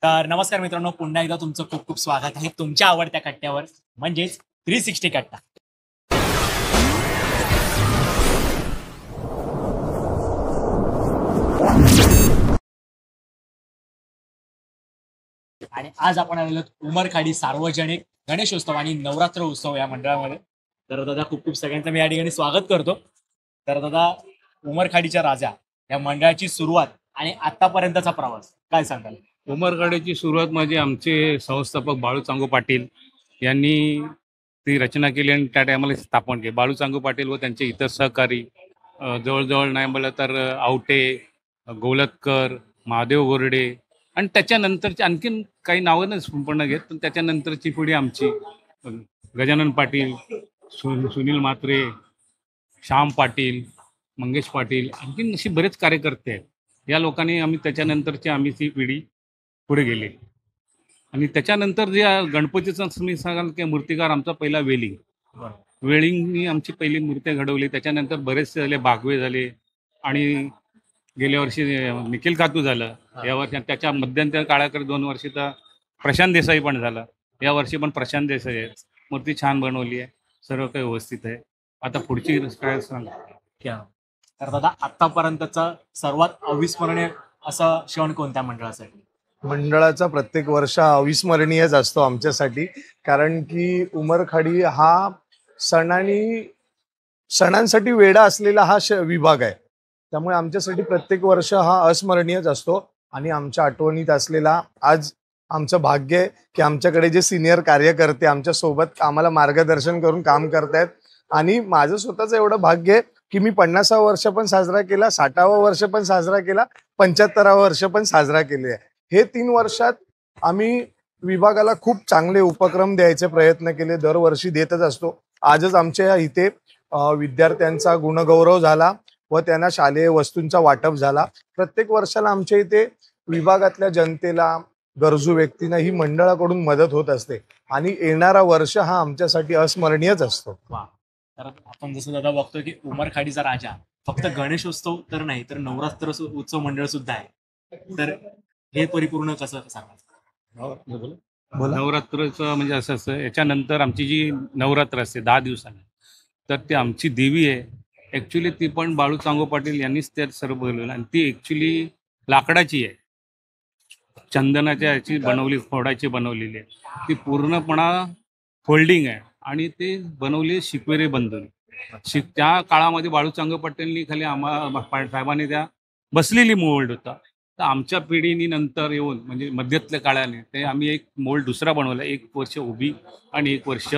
तर नमस्कार मित्रांनो, पुन्हा एकदा तुमचं खूप खूप स्वागत आहे तुमच्या आवडत्या कट्ट्यावर, म्हणजेच 360 कट्टा. आणि आज आपण आलेलो उमरखाडी सार्वजनिक गणेशोत्सव आणि नवरात्र उत्सव या मंडळामध्ये. तर दादा, खूप खूप सगळ्यांचं मी या ठिकाणी स्वागत करतो. तर दादा, उमरखाडीच्या राजा या मंडळाची सुरुवात आणि आतापर्यंतचा प्रवास काय सांगाल? उमरगाड्याची सुरुवात म्हणजे आमचे संस्थापक बाळू चांगू पाटील यांनी ती रचना केली आणि त्या टायमाला स्थापन केली. बाळू चांगू पाटील व त्यांचे इतर सहकारी जवळजवळ नाही म्हणलं तर आवटे, गोलतकर, महादेव गोरडे आणि त्याच्यानंतरची आणखीन काही नावं नाही संपूर्ण घेत, पण त्याच्यानंतरची पिढी आमची गजानन पाटील, सुनील म्हात्रे, श्याम पाटील, मंगेश पाटील, आणखीन अशी बरेच कार्यकर्ते आहेत. या लोकांनी आम्ही ती पिढी पुढे गेली. आणि त्याच्यानंतर जे गणपतीचं मी सांगाल की मूर्तिकार आमचा पहिला वेळिंगनी आमची पहिली मूर्ती घडवली. त्याच्यानंतर बरेचसे झाले, बागवे झाले आणि गेल्या वर्षी निखिल खातू झालं. या वर्षी त्याच्या मध्यंतर काळाकडे 2 वर्षी तर प्रशांत देसाई पण झालं. या वर्षी पण प्रशांत देसाई आहे. मूर्ती छान बनवली आहे, सर्व काही व्यवस्थित आहे. आता पुढची काय सांगा. तर दादा, आतापर्यंतचा सर्वात अविस्मरणीय असा क्षण कोणत्या मंडळासाठी? मंडळाचा प्रत्येक वर्ष हा अविस्मरणीयच असतो आमच्यासाठी, कारण की उमरखाडी हा सणांसाठी वेडा असलेला हा विभाग आहे. त्यामुळे आमच्यासाठी प्रत्येक वर्ष हा अस्मरणीयच असतो. आणि आमच्या आठवणीत असलेला आज आमचं भाग्य आहे की आमच्याकडे जे सिनियर कार्यकर्ते आमच्या सोबत आम्हाला मार्गदर्शन करून काम करतायत. आणि माझं स्वतःचं एवढं भाग्य आहे की मी 50वं वर्ष पण साजरा केला, 60वं वर्ष पण साजरा केला, 75वं वर्ष पण साजरा केले आहे. हे 3 वर्षात आम्ही विभागाला खूप चांगले उपक्रम द्यायचे प्रयत्न केले, दरवर्षी देतच असतो. आजच आमच्या इथे विद्यार्थ्यांचा गुणगौरव झाला व त्यांना शालेय वस्तूंचा वाटप झाला. प्रत्येक वर्षाला आमच्या इथे विभागातल्या जनतेला, गरजू व्यक्तींना ही मंडळाकडून मदत होत असते आणि येणारा वर्ष हा आमच्यासाठी अस्मरणीयच असतो. तर आपण जसं दादा बघतो की उमरखाडीचा राजा फक्त गणेशोत्सव तर नाही, तर नवरात्र उत्सव मंडळ सुद्धा आहे. तर हे परिपूर्ण कसं सांगा? नवरात्रचं म्हणजे असं असतं, याच्यानंतर आमची जी नवरात्र असते 10 दिवसांनी, तर ती आमची देवी आहे. ॲक्च्युली ती पण बाळू चांगो पाटील यांनीच त्या सर्व बनवलं आणि ती ॲक्च्युली लाकडाची आहे, चंदनाच्या याची बनवली, खोडाची बनवलेली आहे. ती पूर्णपणा फोल्डिंग आहे आणि ते बनवली शिकवेरे बंधून. त्या काळामध्ये बाळू चांगो पाटीलनी खाली साहेबांनी त्या बसलेली मोल्ड होता. तर आमच्या पिढीनी नंतर येऊन म्हणजे मध्यातल्या काळाने ते आम्ही एक मोल्ड दुसरा बनवला, 1 वर्ष उभी आणि 1 वर्ष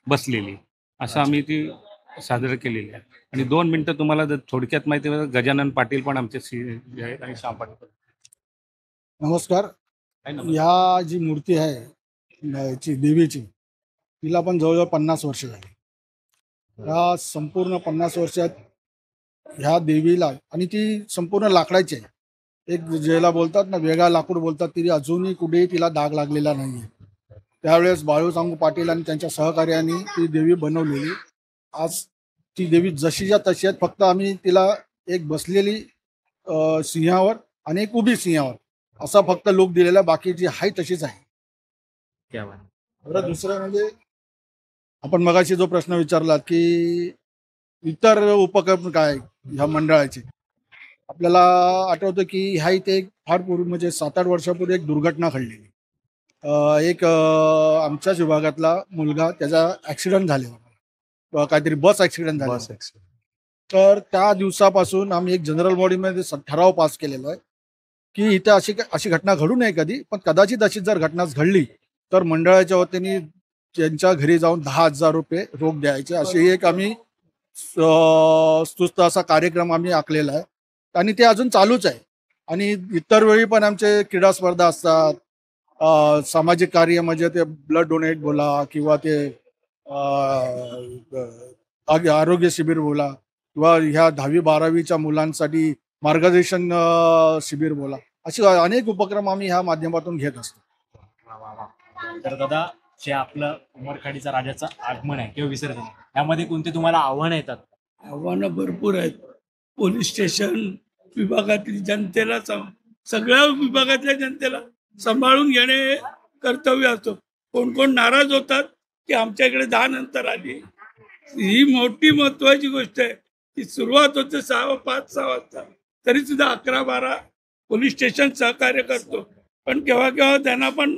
बसलेली, असं आम्ही ती साजरं केलेली आहे. आणि 2 मिनिटं तुम्हाला जर थोडक्यात माहिती आहे, गजानन पाटील पण आमचे आहेत आणि श्याम पाटील. नमस्कार. या जी मूर्ती आहे याची देवीची, तिला पण जवळजवळ 50 वर्ष झाली. या संपूर्ण 50 वर्षात ह्या देवीला, आणि ती संपूर्ण लाकडाची आहे, एक ज्याला बोलतात ना वेगळा लाकूड बोलतात, ती अजूनही कुठेही तिला डाग लागलेला नाही आहे. त्यावेळेस बाळू चांगू पाटील आणि त्यांच्या सहकार्याने ती देवी बनवलेली. आज ती देवी जशीच्या तशी आहेत, फक्त आम्ही तिला एक बसलेली सिंहावर आणि एक उभी सिंहावर असा फक्त लुक दिलेला, बाकी जी आहे तशीच आहे. बरं, दुसरं म्हणजे आपण मगाशी जो प्रश्न विचारला की इतर उपक्रम काय ह्या मंडळाचे, आपल्याला आठवतं की ह्या इथे एक फार पूर्वी म्हणजे 7-8 वर्षापूर्वी एक दुर्घटना घडलेली. एक आमच्याच विभागातला मुलगा, त्याचा ॲक्सिडेंट झालेला, काहीतरी बस ॲक्सिडेंट झाला. तर त्या दिवसापासून आम्ही एक जनरल बॉडीमध्ये ठराव पास केलेला आहे की इथे अशी घटना घडू नये कधी, पण कदाचित अशी जर घटना घडली तर मंडळाच्या वतीने त्यांच्या घरी जाऊन 10,000 रुपये रोख द्यायचे, अशी एक आम्ही सुस्त असा कार्यक्रम आम्ही आखलेला आहे. आणि ते अजून चालूच आहे. आणि इतर वेळी पण आमचे क्रीडा स्पर्धा असतात, सामाजिक कार्य म्हणजे ते ब्लड डोनेट बोला किंवा ते आरोग्य शिबिर बोला किंवा ह्या 10वी-12वीच्या मुलांसाठी मार्गदर्शन शिबिर बोला, असे अनेक उपक्रम आम्ही ह्या माध्यमातून घेत असतो. तर दादा, जे आपलं उमरखाडीचा राजाचं आगमन आहे किंवा विसर्जन आहे, त्यामध्ये कोणते तुम्हाला आव्हानं येतात? आव्हानं भरपूर आहेत. पोलीस स्टेशन विभागातील जनतेला, सगळ्या विभागातल्या जनतेला सांभाळून घेणे कर्तव्य असतो. कोण कोण नाराज होतात की आमच्याकडे 10 नंतर आली. ही मोठी महत्वाची गोष्ट आहे की सुरुवात होते 5-6 वाजता, तरी सुद्धा 11-12 पोलीस स्टेशन सहकार्य करतो. पण केव्हा केव्हा त्यांना पण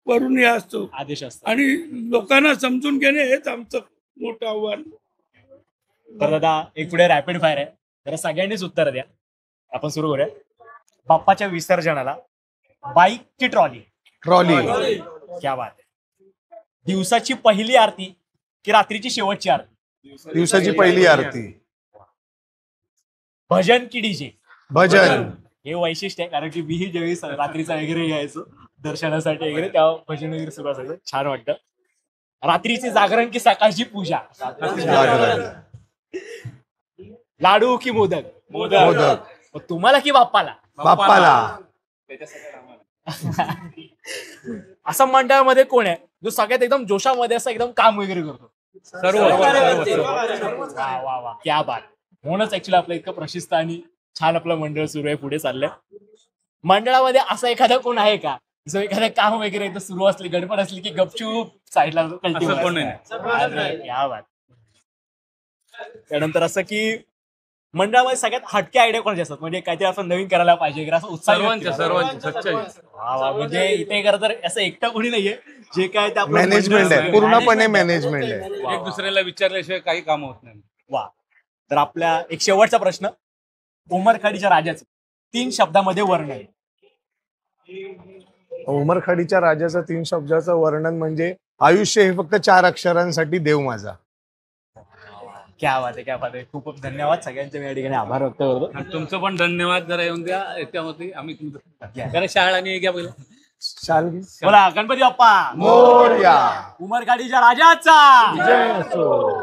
वरून हे असतो आदेश असतो. आणि लोकांना समजून घेणे हेच आमचं मोठं आव्हान. तर दादा एक पुढे रॅपिड फायर आहे, जरा सगळ्यांनीच उत्तर द्या. आपण सुरू करूया. बाप्पाच्या विसर्जनाला बाईकची ट्रॉली, ट्रॉली. क्या बात आहे. दिवसाची पहिली आरती की रात्रीची शेवटची आरती? दिवसाची पहिली आरती. भजन की डीजे? भजन. हे वैशिष्ट्य आहे, कारण की मीही ज्यावेळी रात्रीचा वगैरे यायचो दर्शनासाठी वगैरे, तेव्हा भजन वगैरे सुरू असायचं, छान वाटतं. रात्रीचे जागरण की सकाळची पूजा? जागरण. लाडू की मोदक? मोदक. मग तुम्हाला की बाप्पाला? बाप्पाला. असं मंडळामध्ये कोण आहे जो सगळ्यात एकदम जोशामध्ये असं एकदम काम वगैरे करतो? वा वा वा, क्या बात. म्हणूनच ऍक्च्युली आपलं इतकं प्रशिस्त आणि छान आपलं मंडळ सुरू आहे, पुढे चाललंय. मंडळामध्ये असं एखादा कोण आहे का जो एखादं काम वगैरे एकदा सुरू असली, गडबड असली की गपचूप साईडला असं कोण नाही. क्या बात. त्यानंतर असं की मंडळामध्ये सगळ्यात हटके आयडिया कोणाचे असतात, म्हणजे काहीतरी आपण नवीन करायला पाहिजे वगैरे असं उत्साह? सर्वांच्या सच्चाई. वा वा, म्हणजे इथे खरं तर असं एकटं कोणी नाहीये जे काय ते आपलं मॅनेजमेंट मंडळ आहे, पूर्णपणे मॅनेजमेंट आहे. वा, एक दुसऱ्याला विचारल्याशिवाय काही काम होत नाही. वा. तर आपल्या एक शेवटचा प्रश्न, उमरखाडीच्या राजाचं 3 शब्दामध्ये वर्णन? उमरखाडीच्या राजाचं 3 शब्दाचं वर्णन म्हणजे आयुष्य हे फक्त 4 अक्षरांसाठी देव माझा. क्या बात आहे, क्या बात आहे. खूप खूप धन्यवाद सगळ्यांचे, मी या ठिकाणी आभार व्यक्त करतो. आणि तुमचं पण धन्यवाद. जरा येऊन द्या याच्यामध्ये, आम्ही तुमचं जरा शाळा आणि घ्या पहिलं. शालगी. बोला गणपती बाप्पा मोरया. उमरखाडीच्या राजाचा जय असो.